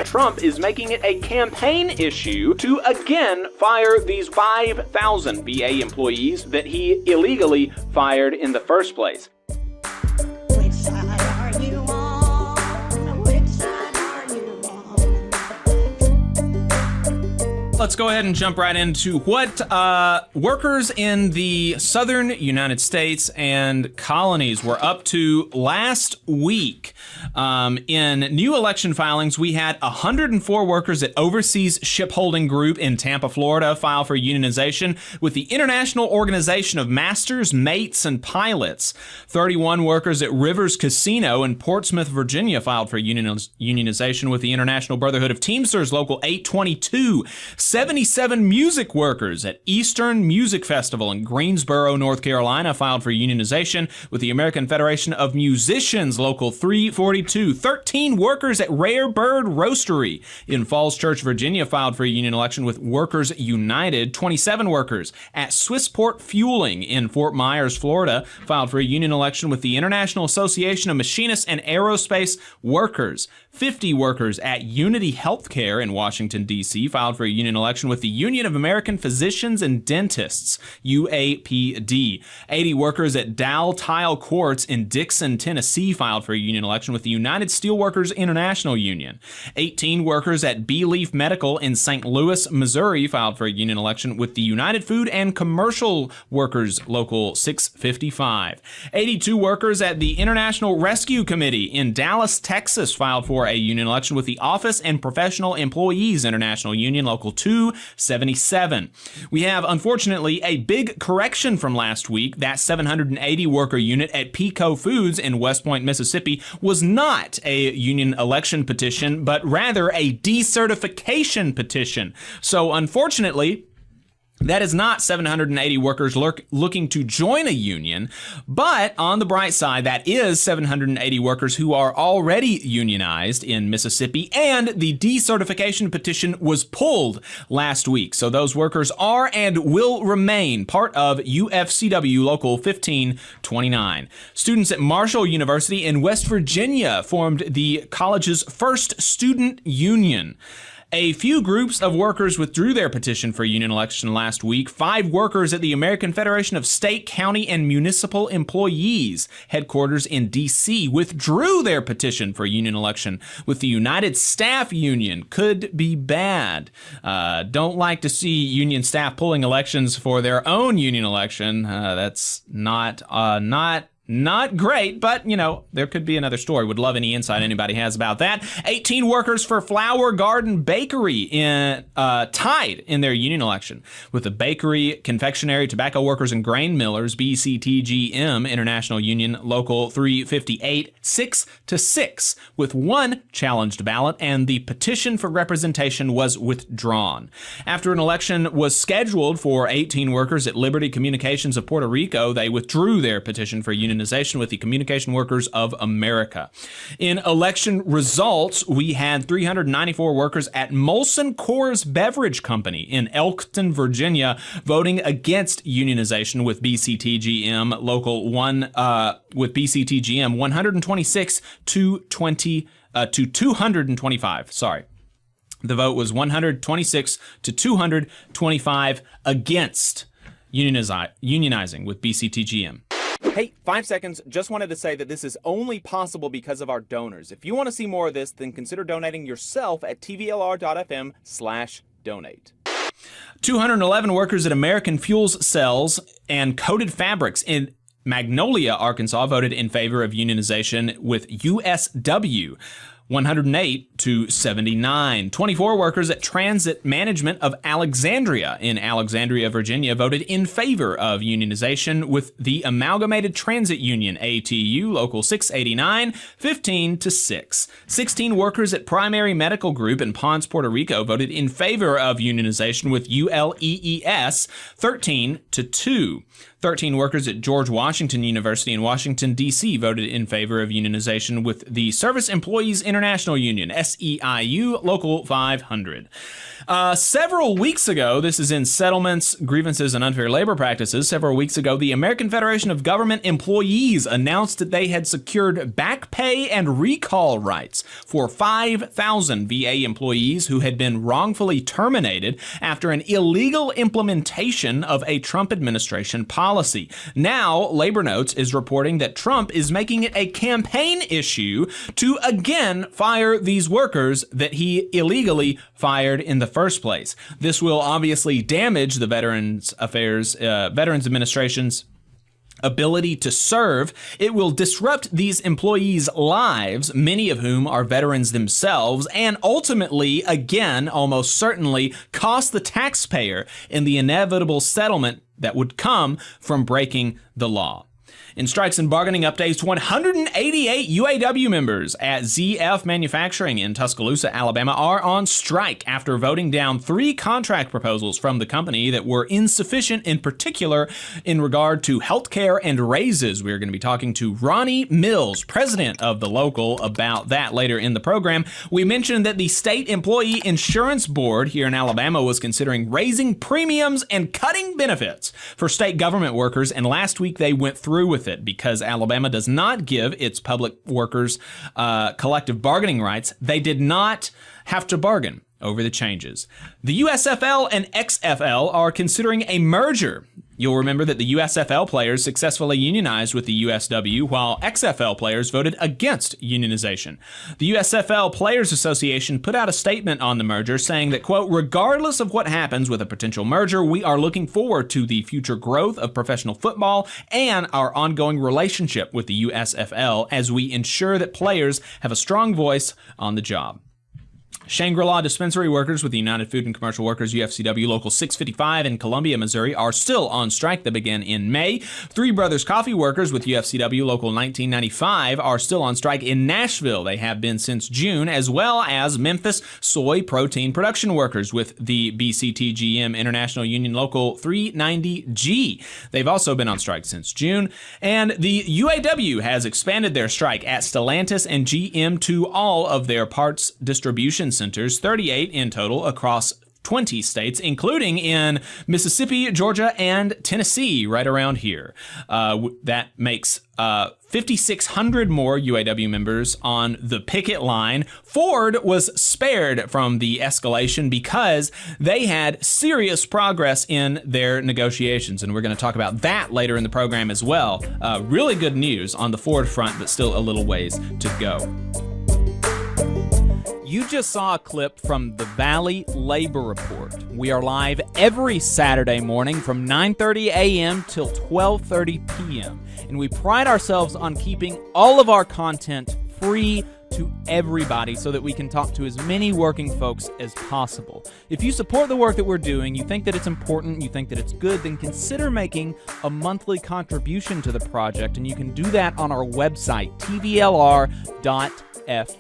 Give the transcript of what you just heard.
Trump is making it a campaign issue to again fire these 5,000 VA employees that he illegally fired in the first place. Which side are you on? Which side are you on? Let's go ahead and jump right into what workers in the southern United States and colonies were up to last week. In new election filings, we had 104 workers at Overseas Shipholding Group in Tampa, Florida, file for unionization with the International Organization of Masters, Mates, and Pilots. 31 workers at Rivers Casino in Portsmouth, Virginia, filed for unionization with the International Brotherhood of Teamsters, Local 822. 77 music workers at Eastern Music Festival in Greensboro, North Carolina, filed for unionization with the American Federation of Musicians, Local 342. 13 workers at Rare Bird Roastery in Falls Church, Virginia, filed for a union election with Workers United. 27 workers at Swissport Fueling in Fort Myers, Florida, filed for a union election with the International Association of Machinists and Aerospace Workers. 50 workers at Unity Healthcare in Washington, D.C., filed for a union election with the Union of American Physicians and Dentists, UAPD. 80 workers at Dow Tile Quartz in Dixon, Tennessee, filed for a union election with the United Steelworkers International Union. 18 workers at B-Leaf Medical in St. Louis, Missouri, filed for a union election with the United Food and Commercial Workers, Local 655. 82 workers at the International Rescue Committee in Dallas, Texas, filed for a union election with the Office and Professional Employees International Union, Local 277. We have, unfortunately, a big correction from last week. That 780 worker unit at Pico Foods in West Point, Mississippi was not a union election petition, but rather a decertification petition. So unfortunately, that is not 780 workers looking to join a union, but on the bright side, that is 780 workers who are already unionized in Mississippi, and the decertification petition was pulled last week. So those workers are and will remain part of UFCW Local 1529. Students at Marshall University in West Virginia formed the college's first student union. A few groups of workers withdrew their petition for union election last week. 5 workers at the American Federation of State, County, and Municipal Employees, headquarters in D.C., withdrew their petition for union election with the United Staff Union. Could be bad. Don't like to see union staff pulling elections for their own union election. That's not great, but, you know, there could be another story. Would love any insight anybody has about that. 18 workers for Flower Garden Bakery tied in their union election with the Bakery, Confectionery, Tobacco Workers, and Grain Millers, BCTGM, International Union, Local 358, 6-6, with 1 challenged ballot, and the petition for representation was withdrawn. After an election was scheduled for 18 workers at Liberty Communications of Puerto Rico, they withdrew their petition for unionization with the Communication Workers of America. In election results, we had 394 workers at Molson Coors Beverage Company in Elkton, Virginia, voting against unionization with BCTGM Local 126 to 225. Sorry. The vote was 126 to 225 against unionizing with BCTGM. Hey, 5 seconds. Just wanted to say that this is only possible because of our donors. If you want to see more of this, then consider donating yourself at tvlr.fm/donate. 211 workers at American Fuels Cells and Coated Fabrics in Magnolia, Arkansas, voted in favor of unionization with USW. 108 to 79. 24 workers at Transit Management of Alexandria in Alexandria, Virginia, voted in favor of unionization with the Amalgamated Transit Union, ATU, Local 689, 15 to 6. 16 workers at Primary Medical Group in Ponce, Puerto Rico, voted in favor of unionization with ULEES, 13 to 2. 13 workers at George Washington University in Washington, D.C. voted in favor of unionization with the Service Employees International Union, SEIU, Local 500. Several weeks ago, this is in Settlements, Grievances, and Unfair Labor Practices. Several weeks ago, the American Federation of Government Employees announced that they had secured back pay and recall rights for 5,000 VA employees who had been wrongfully terminated after an illegal implementation of a Trump administration policy. Now, Labor Notes is reporting that Trump is making it a campaign issue to again fire these workers that he illegally fired in the first place. This will obviously damage the Veterans Administration's ability to serve. It will disrupt these employees' lives, many of whom are veterans themselves, and ultimately, again, almost certainly, cost the taxpayer in the inevitable settlement that would come from breaking the law. In strikes and bargaining updates, 188 UAW members at ZF Manufacturing in Tuscaloosa, Alabama, are on strike after voting down 3 contract proposals from the company that were insufficient, in particular in regard to health care and raises. We're going to be talking to Ronnie Mills, president of the local, about that later in the program. We mentioned that the State Employee Insurance Board here in Alabama was considering raising premiums and cutting benefits for state government workers, and last week they went through with it because Alabama does not give its public workers collective bargaining rights. They did not have to bargain over the changes. The USFL and XFL are considering a merger. You'll remember that the USFL players successfully unionized with the USW, while XFL players voted against unionization. The USFL Players Association put out a statement on the merger saying that, quote, regardless of what happens with a potential merger, we are looking forward to the future growth of professional football and our ongoing relationship with the USFL as we ensure that players have a strong voice on the job. Shangri-La dispensary workers with the United Food and Commercial Workers UFCW Local 655 in Columbia, Missouri are still on strike that began in May. Three Brothers Coffee workers with UFCW Local 1995 are still on strike in Nashville. They have been since June, as well as Memphis soy protein production workers with the BCTGM International Union Local 390G. They've also been on strike since June. And the UAW has expanded their strike at Stellantis and GM to all of their parts distribution centers, 38 in total across 20 states, including in Mississippi, Georgia, and Tennessee, right around here. That makes 5,600 more UAW members on the picket line. Ford was spared from the escalation because they had serious progress in their negotiations, and we're going to talk about that later in the program as well. Really good news on the Ford front, but still a little ways to go. You just saw a clip from the Valley Labor Report. We are live every Saturday morning from 9:30 a.m. till 12:30 p.m. And we pride ourselves on keeping all of our content free to everybody so that we can talk to as many working folks as possible. If you support the work that we're doing, you think that it's important, you think that it's good, then consider making a monthly contribution to the project, and you can do that on our website, tvlr.fm.